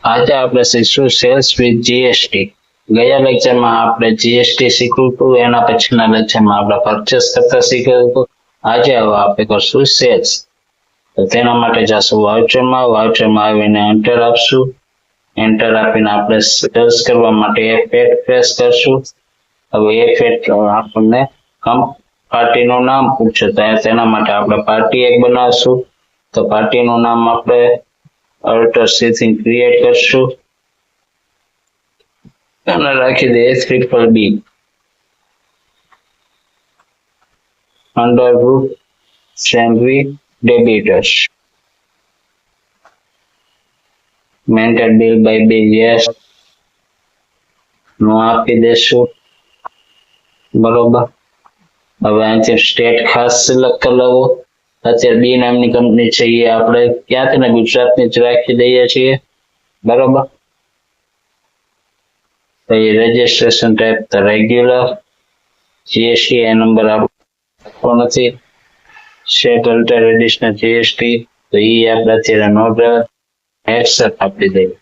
આજે આપણે શીખશું cells with GST. ગયા લેક્ચરમાં આપણે જીએસટી શીખ્યું હતું, એના પછીના લેક્ચરમાં આપણે પરચેસ કરતા શીખ્યું હતું. આજે હવે આપણે કરશું સેલ્સ. તો તેના માટે જશું વાઉચરમાં આવીને એન્ટર આપશું. એન્ટર આપીને આપણે સેલ્સ કરવા માટે F8 પ્રેસ કરશું. હવે F8 આપણને પાર્ટીનું નામ પૂછે તો તેના માટે આપણે પાર્ટી એક બનાવશું. તો પાર્ટીનું નામ આપણે અલ્ટર C થી ક્રિએટ કરશું અને રાખી દઈએ BBB under route sundry debtors maintained bill by bill yes no આપી દેશું. બરોબર. હવે અહીંથી સ્ટેટ ખાસ સિલેક્ટ કરી લેવો. અત્યારે બી નામની કંપની છે એ આપણે ક્યાંથી ને ગુજરાતની જ રાખી દઈએ છીએ. બરોબર. તો એ રજીસ્ટ્રેશન ટાઈપ તો રેગ્યુલર. જીએસટી એ નંબર આપવો નથી. સેટ અલ્ટર એડિશનલ જીએસટી તો એ આપણે અત્યારે નોટ એક્સેપ્ટ આપી દઈએ.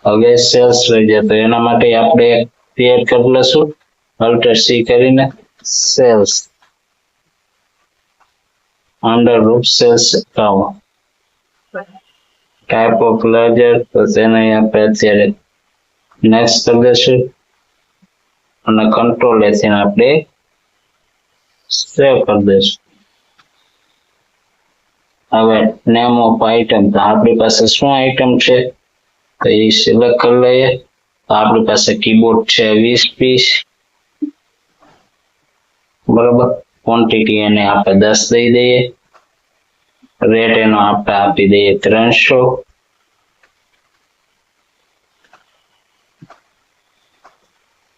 હવે સેલ્સ રહી જાય તો એના માટે આપણે ક્રિએટ કરી લઈશું અલ્ટર C કરીને sales under root sales account type of ledger તો તેને આપણે અત્યારે નેક્સ્ટ કરી દઈશું અને કંટ્રોલ થી આપણે સેવ કરી દઈશું. હવે નેમ ઓફ આઇટમ તો આપણી પાસે શું આઇટમ છે તો એ સિલેક્ટ કરી લઈએ. તો આપણી પાસે કીબોર્ડ છે 20 પીસ. બરોબર. ક્વોન્ટિટી એને આપણે 10 દઈ દઈએ. રેટ એનો આપણે આપી દઈએ 300.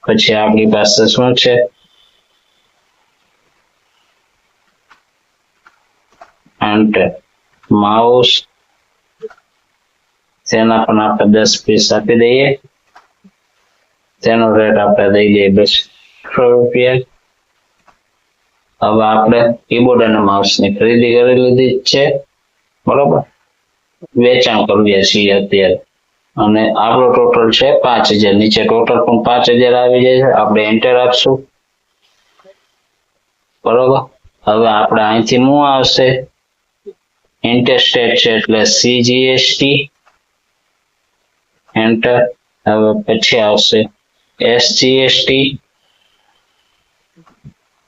પછી આપણી પાસે શું છે એન્ટર માઉસ તેના પણ આપણે 10 પીસ આપી દઈએ. તેનો રેટ આપણે દઈ દઈએ 200 રૂપિયા. હવે આપણે કીબોર્ડ અને માઉસની ખરીદી કરી લીધી છે. બરોબર. વેચાણ કરીએ છીએ અત્યારે અને આપણો ટોટલ છે 5000. નીચે ટોટલ પણ 5000 આવી જાય છે. આપણે એન્ટર આપશું. બરોબર. હવે આપણે અહીંથી શું આવશે ઇન્ટરસ્ટેટ છે એટલે CGST એન્ટર. હવે પછી આવશે SGST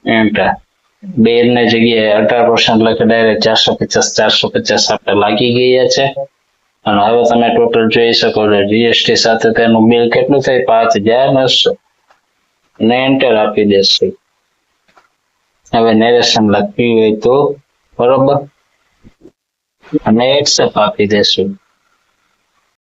એન્ટર. બે ની જગ્યાએ 18% લખે ડાયરેક્ટ 450 આપણે લાગી ગયા છે. અને હવે તમે ટોટલ જોઈ શકો છો જીએસટી સાથે તેનું બિલ કેટલું થાય 5900 ને એન્ટર આપી દેશું. હવે નેરેશન લખવી હોય તો બરોબર અને એક્સેપ્ટ આપી દેશું.